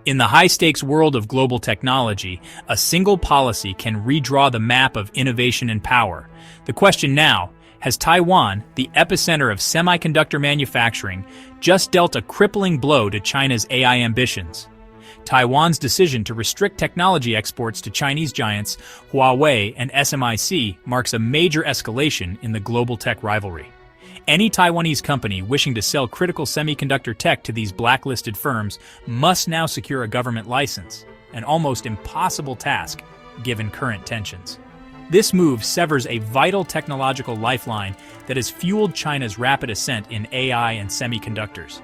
In the high-stakes world of global technology, a single policy can redraw the map of innovation and power. The question now, has Taiwan, the epicenter of semiconductor manufacturing, just dealt a crippling blow to China's AI ambitions? Taiwan's decision to restrict technology exports to Chinese giants Huawei and SMIC marks a major escalation in the global tech rivalry. Any Taiwanese company wishing to sell critical semiconductor tech to these blacklisted firms must now secure a government license, an almost impossible task given current tensions. This move severs a vital technological lifeline that has fueled China's rapid ascent in AI and semiconductors.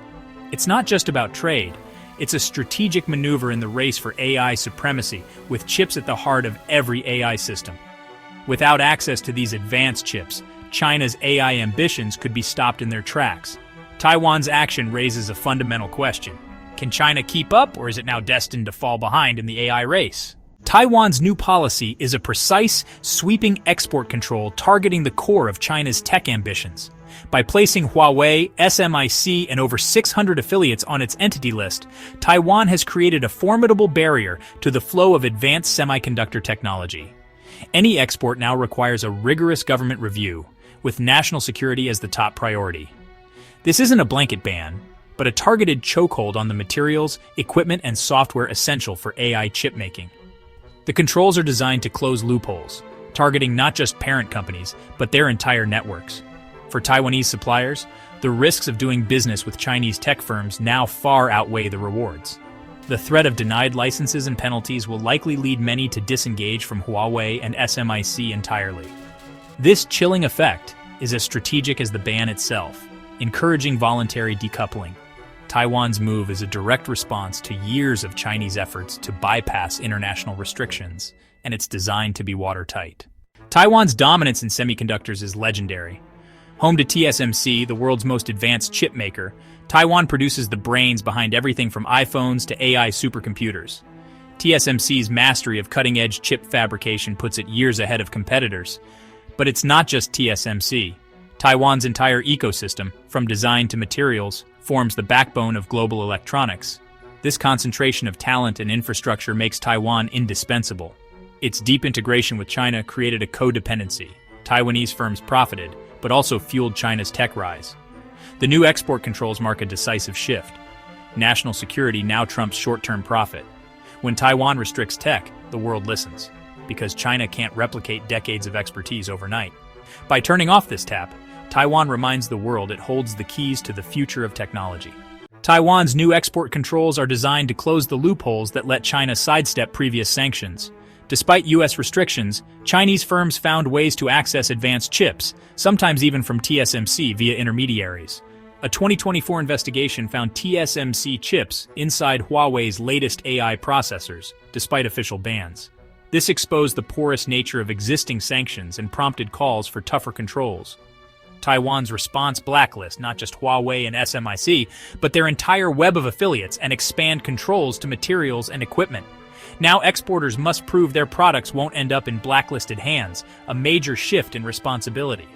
It's not just about trade, it's a strategic maneuver in the race for AI supremacy, with chips at the heart of every AI system. Without access to these advanced chips, China's AI ambitions could be stopped in their tracks. Taiwan's action raises a fundamental question. Can China keep up, or is it now destined to fall behind in the AI race? Taiwan's new policy is a precise, sweeping export control targeting the core of China's tech ambitions. By placing Huawei, SMIC, and over 600 affiliates on its entity list, Taiwan has created a formidable barrier to the flow of advanced semiconductor technology. Any export now requires a rigorous government review, with national security as the top priority. This isn't a blanket ban, but a targeted chokehold on the materials, equipment, and software essential for AI chip making. The controls are designed to close loopholes, targeting not just parent companies, but their entire networks. For Taiwanese suppliers, the risks of doing business with Chinese tech firms now far outweigh the rewards. The threat of denied licenses and penalties will likely lead many to disengage from Huawei and SMIC entirely. This chilling effect is as strategic as the ban itself, encouraging voluntary decoupling. Taiwan's move is a direct response to years of Chinese efforts to bypass international restrictions, and it's designed to be watertight. Taiwan's dominance in semiconductors is legendary. Home to TSMC, the world's most advanced chip maker, Taiwan produces the brains behind everything from iPhones to AI supercomputers. TSMC's mastery of cutting-edge chip fabrication puts it years ahead of competitors. But it's not just TSMC. Taiwan's entire ecosystem, from design to materials, forms the backbone of global electronics. This concentration of talent and infrastructure makes Taiwan indispensable. Its deep integration with China created a codependency. Taiwanese firms profited, but also fueled China's tech rise. The new export controls mark a decisive shift. National security now trumps short-term profit. When Taiwan restricts tech, the world listens, because China can't replicate decades of expertise overnight. By turning off this tap, Taiwan reminds the world it holds the keys to the future of technology. Taiwan's new export controls are designed to close the loopholes that let China sidestep previous sanctions. Despite U.S. restrictions, Chinese firms found ways to access advanced chips, sometimes even from TSMC via intermediaries. A 2024 investigation found TSMC chips inside Huawei's latest AI processors, despite official bans. This exposed the porous nature of existing sanctions and prompted calls for tougher controls. Taiwan's response blacklists not just Huawei and SMIC, but their entire web of affiliates and expand controls to materials and equipment. Now exporters must prove their products won't end up in blacklisted hands, a major shift in responsibility.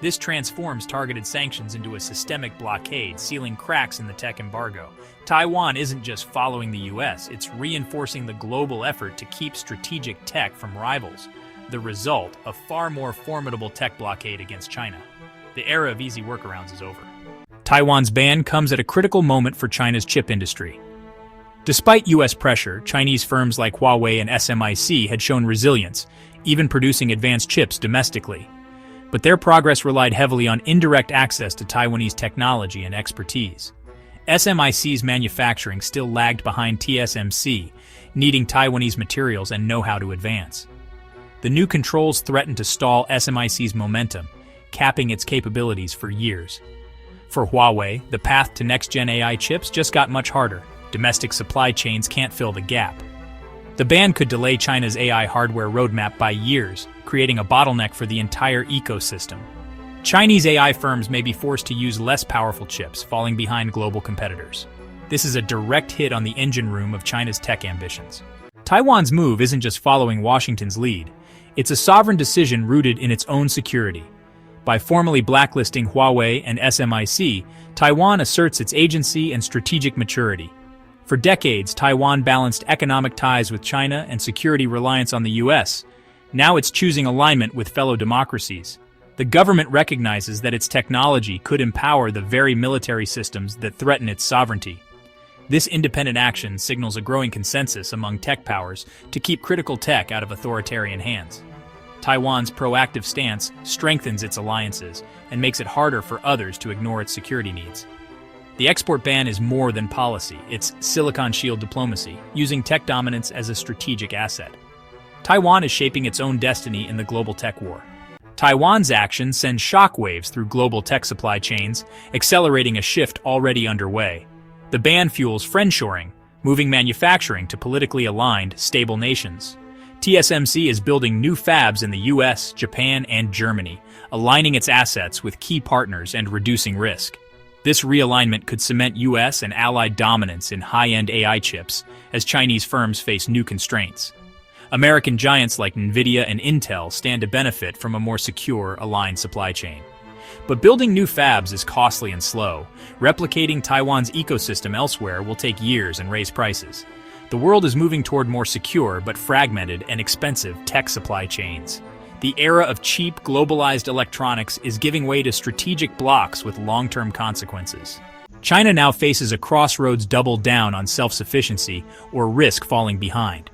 This transforms targeted sanctions into a systemic blockade, sealing cracks in the tech embargo. Taiwan isn't just following the US, it's reinforcing the global effort to keep strategic tech from rivals. The result, a far more formidable tech blockade against China. The era of easy workarounds is over. Taiwan's ban comes at a critical moment for China's chip industry. Despite US pressure, Chinese firms like Huawei and SMIC had shown resilience, even producing advanced chips domestically. But their progress relied heavily on indirect access to Taiwanese technology and expertise. SMIC's manufacturing still lagged behind TSMC, needing Taiwanese materials and know-how to advance. The new controls threatened to stall SMIC's momentum, capping its capabilities for years. For Huawei, the path to next-gen AI chips just got much harder. Domestic supply chains can't fill the gap. The ban could delay China's AI hardware roadmap by years, creating a bottleneck for the entire ecosystem. Chinese AI firms may be forced to use less powerful chips, falling behind global competitors. This is a direct hit on the engine room of China's tech ambitions. Taiwan's move isn't just following Washington's lead. It's a sovereign decision rooted in its own security. By formally blacklisting Huawei and SMIC, Taiwan asserts its agency and strategic maturity. For decades, Taiwan balanced economic ties with China and security reliance on the US. Now it's choosing alignment with fellow democracies. The government recognizes that its technology could empower the very military systems that threaten its sovereignty. This independent action signals a growing consensus among tech powers to keep critical tech out of authoritarian hands. Taiwan's proactive stance strengthens its alliances and makes it harder for others to ignore its security needs. The export ban is more than policy, it's silicon shield diplomacy, using tech dominance as a strategic asset. Taiwan is shaping its own destiny in the global tech war. Taiwan's action sends shockwaves through global tech supply chains, accelerating a shift already underway. The ban fuels friendshoring, moving manufacturing to politically aligned, stable nations. TSMC is building new fabs in the US, Japan, and Germany, aligning its assets with key partners and reducing risk. This realignment could cement US and allied dominance in high-end AI chips as Chinese firms face new constraints. American giants like Nvidia and Intel stand to benefit from a more secure, aligned supply chain. But building new fabs is costly and slow. Replicating Taiwan's ecosystem elsewhere will take years and raise prices. The world is moving toward more secure but fragmented and expensive tech supply chains. The era of cheap, globalized electronics is giving way to strategic blocks with long-term consequences. China now faces a crossroads: double down on self-sufficiency or risk falling behind.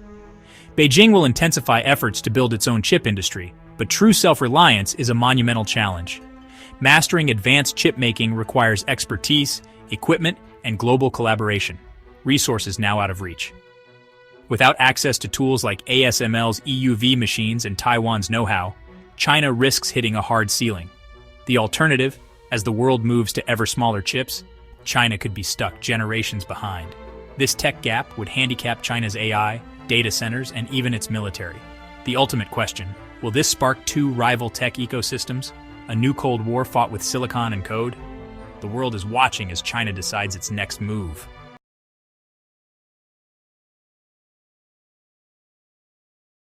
Beijing will intensify efforts to build its own chip industry, but true self-reliance is a monumental challenge. Mastering advanced chip-making requires expertise, equipment, and global collaboration, resources now out of reach. Without access to tools like ASML's EUV machines and Taiwan's know-how, China risks hitting a hard ceiling. The alternative, as the world moves to ever smaller chips, China could be stuck generations behind. This tech gap would handicap China's AI, data centers, and even its military. The ultimate question: will this spark two rival tech ecosystems? A new Cold War fought with silicon and code? The world is watching as China decides its next move.